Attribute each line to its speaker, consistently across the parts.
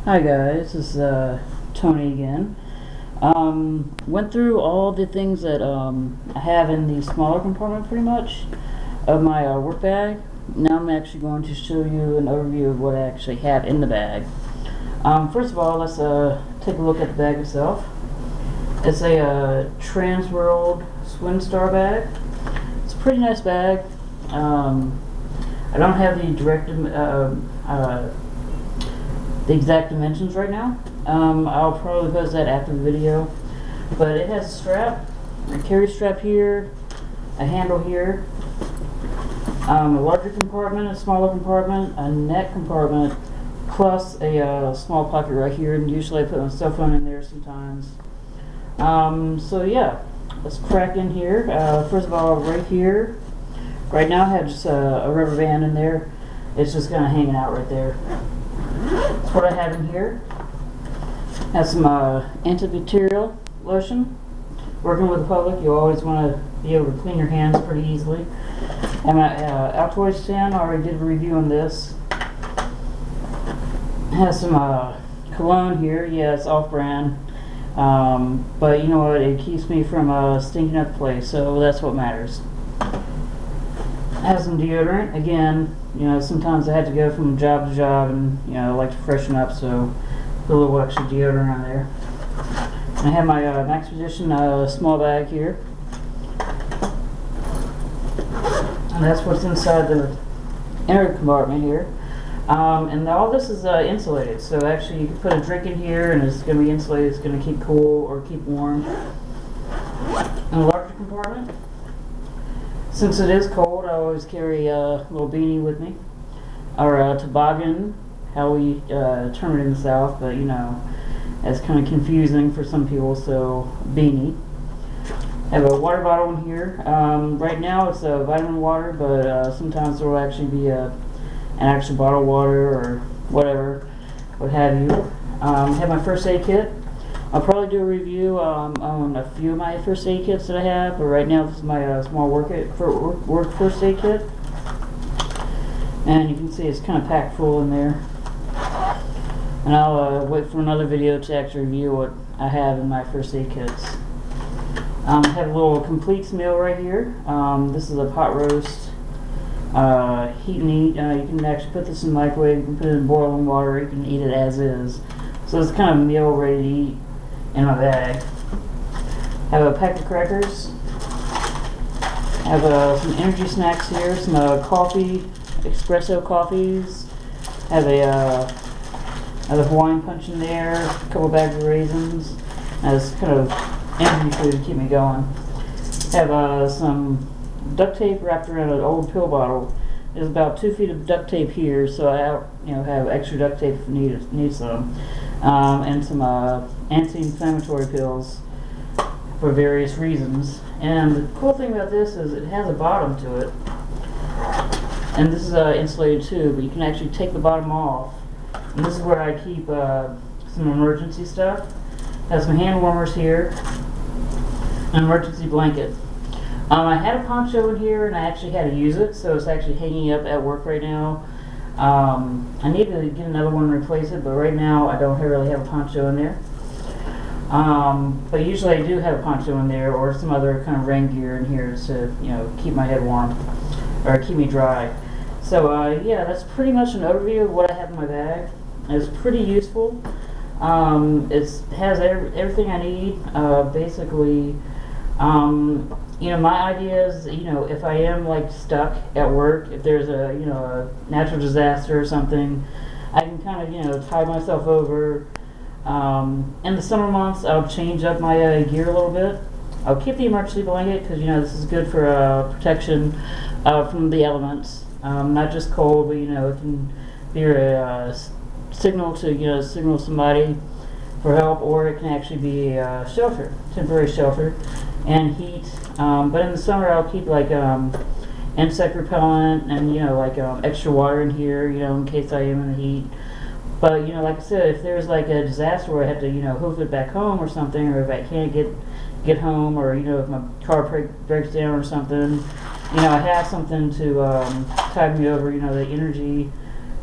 Speaker 1: Hi guys, this is Tony again. Went through all the things that I have in the smaller compartment pretty much of my work bag. Now I'm actually going to show you an overview of what I actually have in the bag. First of all, let's take a look at the bag itself. It's a Trans World Swin Star bag. It's a pretty nice bag. I don't have the exact dimensions right now. I'll probably post that after the video. But it has a strap, a carry strap here, a handle here, a larger compartment, a smaller compartment, a neck compartment, plus a small pocket right here. And usually I put my cell phone in there sometimes. So yeah, let's crack in here. First of all, right here, right now I have just a rubber band in there. It's just kind of hanging out right there. That's what I have in here. Has some antibacterial lotion. Working with the public, you always want to be able to clean your hands pretty easily. And my Altoids stand, I already did a review on this. Has some cologne here. Yeah, it's off-brand. But you know what? It keeps me from stinking up the place, so that's what matters. Has some deodorant. Again, you know, sometimes I had to go from job to job, and you know, I like to freshen up, so put a little extra deodorant on there. And I have my Max Position small bag here, and that's what's inside the inner compartment here. And all this is insulated, so actually you can put a drink in here, and it's going to be insulated. It's going to keep cool or keep warm. And a larger compartment. Since it is cold, I always carry a little beanie with me, or a toboggan, how we term it in the South, but you know, it's kind of confusing for some people, so beanie. I have a water bottle in here. Right now it's a vitamin water, but sometimes there will actually be an actual bottle of water or whatever, what have you. I have my first aid kit. I'll probably do a review on a few of my first aid kits that I have, but right now this is my small work first aid kit. And you can see it's kind of packed full in there. And I'll wait for another video to actually review what I have in my first aid kits. I have a little completes meal right here. This is a pot roast, heat and eat. You can actually put this in the microwave, you can put it in boiling water, you can eat it as is. So it's kind of a meal ready to eat in my bag. Have a pack of crackers. Have some energy snacks here, some coffee, espresso coffees. Have a Hawaiian punch in there, a couple bags of raisins. That's kind of energy food to keep me going. Have some duct tape wrapped around an old pill bottle. There's about 2 feet of duct tape here, so I have extra duct tape if need some. And some anti-inflammatory pills for various reasons. And the cool thing about this is it has a bottom to it. And this is insulated too, but you can actually take the bottom off. And this is where I keep some emergency stuff. Has some hand warmers here, an emergency blanket. I had a poncho in here, and I actually had to use it, so it's actually hanging up at work right now. I need to get another one and replace it, but right now I don't really have a poncho in there. But usually I do have a poncho in there, or some other kind of rain gear in here to, you know, keep my head warm or keep me dry. So yeah, that's pretty much an overview of what I have in my bag. It's pretty useful. It has everything I need. Basically, you know, my idea is, you know, if I am like stuck at work, if there's a, you know, a natural disaster or something, I can kind of, you know, tie myself over. In the summer months, I'll change up my gear a little bit. I'll keep the emergency blanket because, you know, this is good for protection from the elements. Not just cold, but, you know, it can be a signal to, you know, signal somebody for help, or it can actually be a shelter, temporary shelter, and heat. But in the summer, I'll keep like insect repellent and, you know, like extra water in here, you know, in case I am in the heat. But, you know, like I said, if there's like a disaster where I have to, you know, hoof it back home or something, or if I can't get home, or, you know, if my car breaks down or something, you know, I have something to tide me over, you know, the energy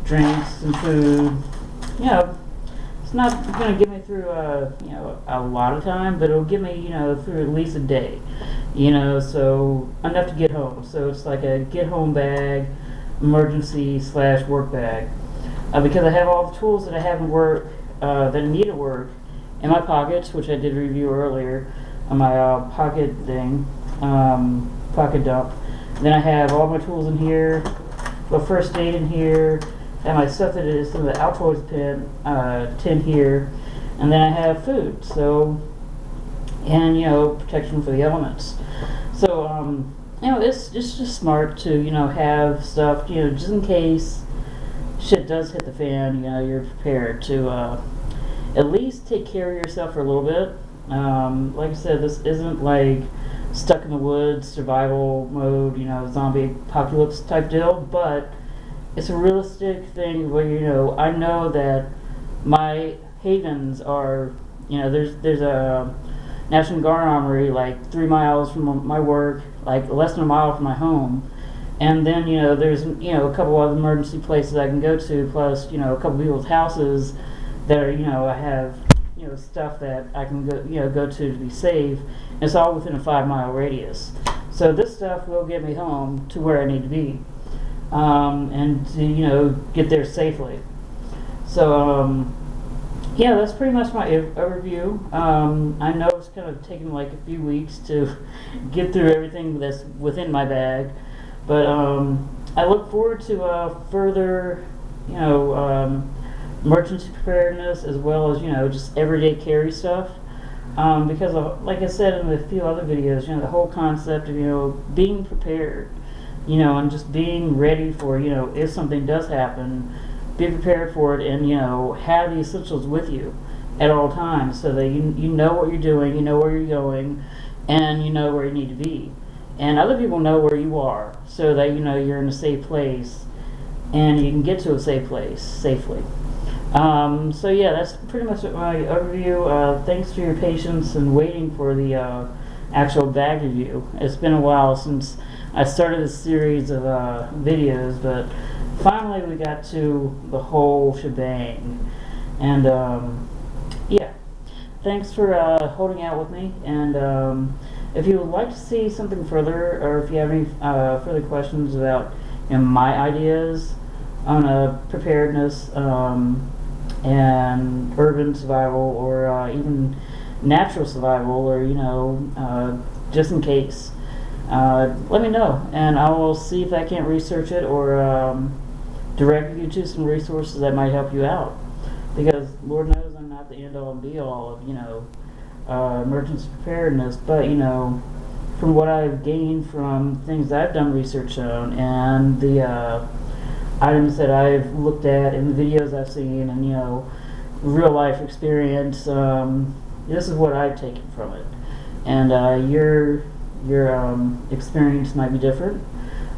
Speaker 1: drinks and food, you know, it's not going to get me through, you know, a lot of time, but it'll get me, you know, through at least a day, you know, so enough to get home. So it's like a get home bag, emergency / work bag, because I have all the tools that I have in work, that I need at work in my pockets, which I did review earlier on my pocket thing, pocket dump. Then I have all my tools in here, the first aid in here, and my stuff that is in the Altoids tin here, and then I have food. So, and you know, protection for the elements. So you know, it's just smart to, you know, have stuff, you know, just in case shit does hit the fan. You know, you're prepared to at least take care of yourself for a little bit. Like I said, this isn't like stuck in the woods survival mode, you know, zombie apocalypse type deal, but it's a realistic thing where, you know, I know that my havens are, you know, there's a National Guard armory like 3 miles from my work, like less than a mile from my home, and then, you know, there's, you know, a couple other emergency places I can go to, plus, you know, a couple people's houses that are, you know, I have, you know, stuff that I can go, you know, go to be safe. And it's all within a 5-mile radius. So this stuff will get me home to where I need to be, and to, you know, get there safely. So yeah, that's pretty much my overview. I know it's kind of taken like a few weeks to get through everything that's within my bag, but I look forward to further, you know, emergency preparedness, as well as, you know, just everyday carry stuff, because like I said in a few other videos, you know, the whole concept of, you know, being prepared, you know, and just being ready for, you know, if something does happen, be prepared for it, and, you know, have the essentials with you at all times, so that you know what you're doing, you know where you're going, and you know where you need to be, and other people know where you are, so that, you know, you're in a safe place and you can get to a safe place safely. So yeah, that's pretty much my overview. Thanks for your patience and waiting for the actual bag review. It's been a while since I started this series of videos, but finally we got to the whole shebang. And yeah, thanks for holding out with me. And if you would like to see something further, or if you have any further questions about, you know, my ideas on preparedness, and urban survival, or even natural survival, or, you know, just in case, let me know, and I will see if I can't research it, or direct you to some resources that might help you out, because Lord knows I'm not the end-all and be-all of, you know, emergency preparedness, but, you know, from what I've gained from things I've done research on, and the items that I've looked at in the videos I've seen, and, you know, real life experience, this is what I've taken from it. And your experience might be different.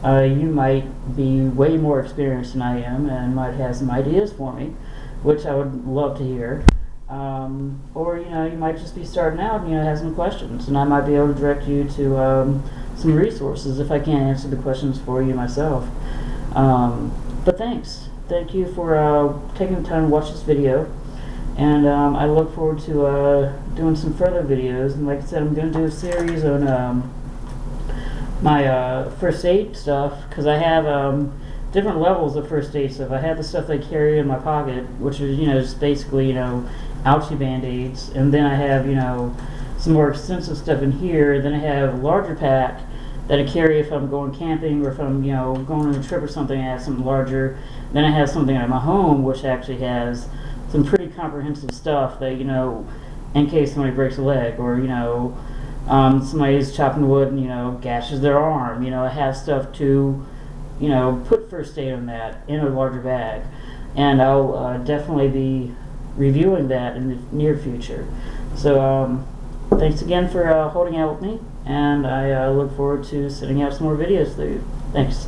Speaker 1: You might be way more experienced than I am, and might have some ideas for me, which I would love to hear. Or, you know, you might just be starting out and, you know, have some questions, and I might be able to direct you to some resources if I can't answer the questions for you myself. But thanks. Thank you for taking the time to watch this video, and I look forward to doing some further videos. And like I said, I'm going to do a series on my first aid stuff, because I have different levels of first aid stuff. I have the stuff I carry in my pocket, which is, you know, just basically, you know, ouchie band-aids, and then I have, you know, some more extensive stuff in here. Then I have a larger pack that I carry if I'm going camping, or if I'm, you know, going on a trip or something. I have something larger. Then I have something at my home, which actually has some pretty comprehensive stuff that, you know, in case somebody breaks a leg, or, you know, somebody's chopping wood and, you know, gashes their arm. You know, I have stuff to, you know, put first aid on that in a larger bag, and I'll definitely be reviewing that in the near future. So thanks again for holding out with me, and I look forward to sending out some more videos to you. Thanks.